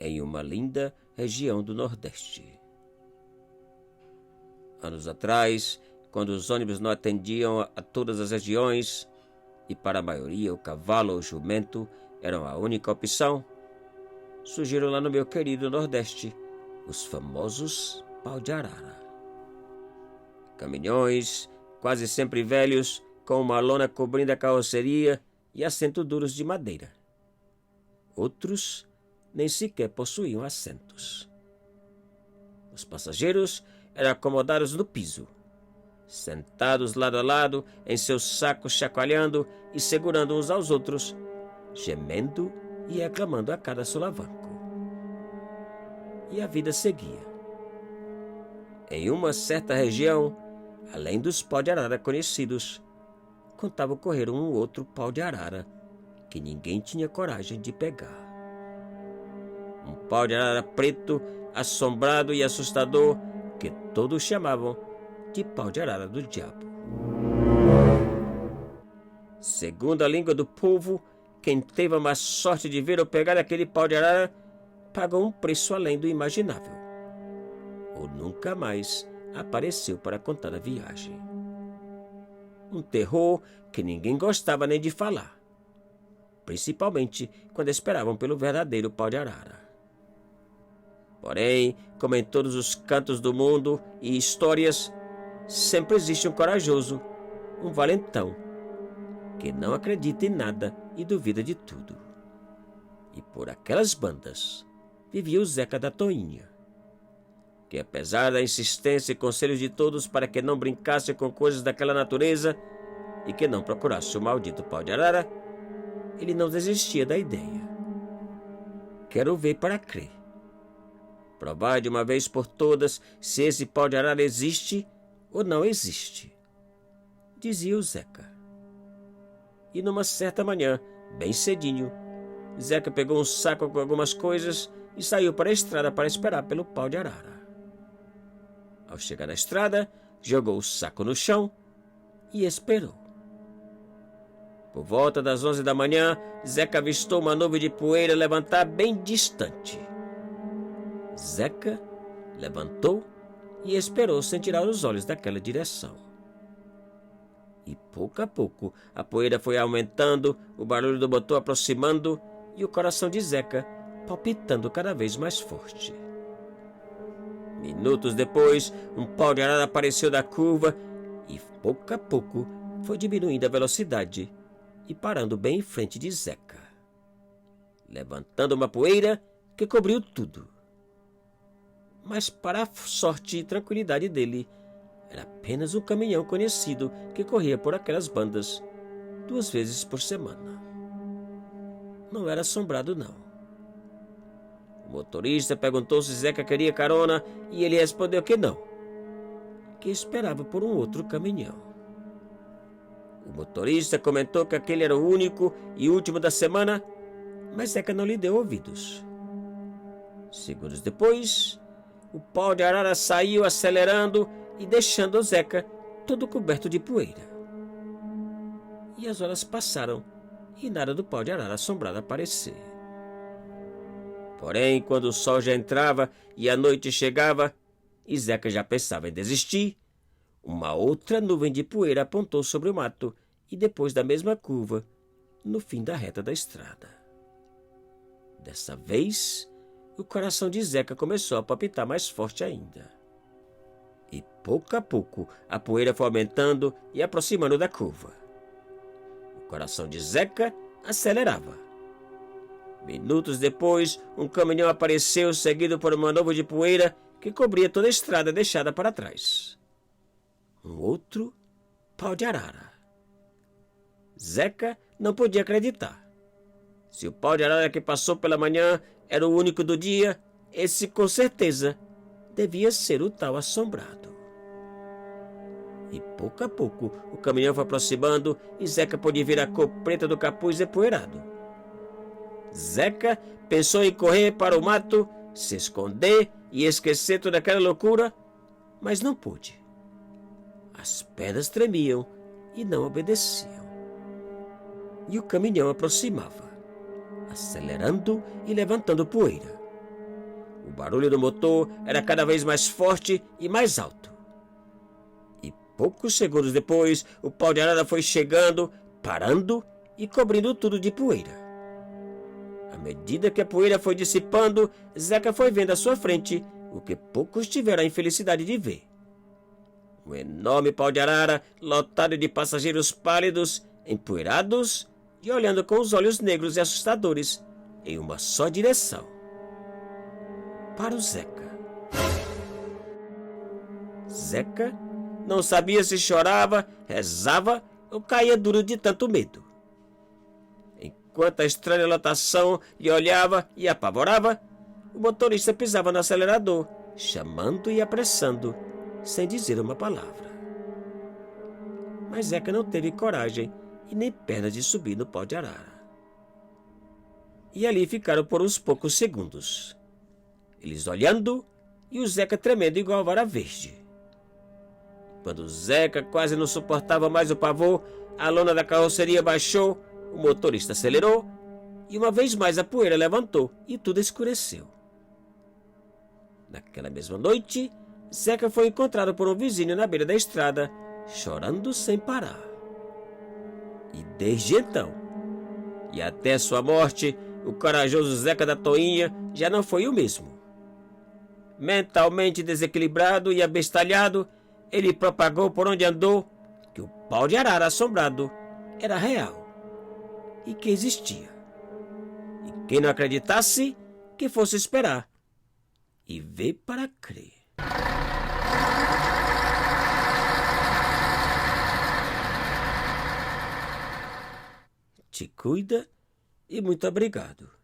em uma linda região do Nordeste. Anos atrás, quando os ônibus não atendiam a todas as regiões, e para a maioria o cavalo ou o jumento eram a única opção, surgiram lá no meu querido Nordeste os famosos pau de arara. Caminhões, quase sempre velhos, com uma lona cobrindo a carroceria e assentos duros de madeira. Outros nem sequer possuíam assentos. Os passageiros eram acomodados no piso, sentados lado a lado em seus sacos, chacoalhando e segurando uns aos outros, gemendo e reclamando a cada solavanco. E a vida seguia. Em uma certa região, além dos pau de arara conhecidos, contava ocorrer um outro pau de arara que ninguém tinha coragem de pegar. Um pau de arara preto, assombrado e assustador, que todos chamavam de pau de arara do diabo. Segundo a língua do povo, quem teve a má sorte de ver ou pegar aquele pau de arara pagou um preço além do imaginável, ou nunca mais apareceu para contar a viagem. Um terror que ninguém gostava nem de falar, principalmente quando esperavam pelo verdadeiro pau de arara. Porém, como em todos os cantos do mundo e histórias, sempre existe um corajoso, um valentão, que não acredita em nada e duvida de tudo. E por aquelas bandas vivia o Zeca da Toinha, que apesar da insistência e conselhos de todos para que não brincasse com coisas daquela natureza e que não procurasse o maldito pau de arara, ele não desistia da ideia. Quero ver para crer. Provar de uma vez por todas se esse pau de arara existe ou não existe, dizia o Zeca. E numa certa manhã, bem cedinho, Zeca pegou um saco com algumas coisas e saiu para a estrada para esperar pelo pau de arara. Ao chegar na estrada, jogou o saco no chão e esperou. Por volta das 11 da manhã, Zeca avistou uma nuvem de poeira levantar bem distante. Zeca levantou e esperou sem tirar os olhos daquela direção. E pouco a pouco a poeira foi aumentando, o barulho do motor aproximando e o coração de Zeca palpitando cada vez mais forte. Minutos depois, um pau de arara apareceu da curva e pouco a pouco foi diminuindo a velocidade e parando bem em frente de Zeca, levantando uma poeira que cobriu tudo. Mas para a sorte e tranquilidade dele, era apenas um caminhão conhecido que corria por aquelas bandas 2 vezes por semana. Não era assombrado, não. O motorista perguntou se Zeca queria carona e ele respondeu que não, que esperava por um outro caminhão. O motorista comentou que aquele era o único e último da semana, mas Zeca não lhe deu ouvidos. Segundos depois, o pau de arara saiu acelerando e deixando o Zeca todo coberto de poeira. E as horas passaram e nada do pau de arara assombrado aparecer. Porém, quando o sol já entrava e a noite chegava e Zeca já pensava em desistir, uma outra nuvem de poeira apontou sobre o mato e depois da mesma curva, no fim da reta da estrada. Dessa vez, o coração de Zeca começou a palpitar mais forte ainda. E pouco a pouco a poeira foi aumentando e aproximando da curva. O coração de Zeca acelerava. Minutos depois, um caminhão apareceu seguido por uma nuvem de poeira que cobria toda a estrada deixada para trás. Um outro pau de arara. Zeca não podia acreditar. Se o pau de arara que passou pela manhã era o único do dia, esse com certeza devia ser o tal assombrado. E pouco a pouco o caminhão foi aproximando e Zeca pôde ver a cor preta do capuz empoeirado. Zeca pensou em correr para o mato, se esconder e esquecer toda aquela loucura, mas não pôde. As pedras tremiam e não obedeciam. E o caminhão aproximava, acelerando e levantando poeira. O barulho do motor era cada vez mais forte e mais alto. E poucos segundos depois, o pau de arara foi chegando, parando e cobrindo tudo de poeira. À medida que a poeira foi dissipando, Zeca foi vendo à sua frente o que poucos tiveram a infelicidade de ver. Um enorme pau de arara lotado de passageiros pálidos, empoeirados e olhando com os olhos negros e assustadores em uma só direção: para o Zeca. Zeca não sabia se chorava, rezava ou caía duro de tanto medo. Enquanto a estranha lotação lhe olhava e apavorava, o motorista pisava no acelerador, chamando e apressando, sem dizer uma palavra. Mas Zeca não teve coragem e nem pernas de subir no pau de arara. E ali ficaram por uns poucos segundos, eles olhando e o Zeca tremendo igual vara verde. Quando o Zeca quase não suportava mais o pavor, a lona da carroceria baixou, o motorista acelerou e uma vez mais a poeira levantou e tudo escureceu. Naquela mesma noite, Zeca foi encontrado por um vizinho na beira da estrada, chorando sem parar. E desde então, e até sua morte, o corajoso Zeca da Toinha já não foi o mesmo. Mentalmente desequilibrado e abestalhado, ele propagou por onde andou que o pau de arara assombrado era real e que existia. E quem não acreditasse, que fosse esperar e ver para crer. Te cuida e muito obrigado.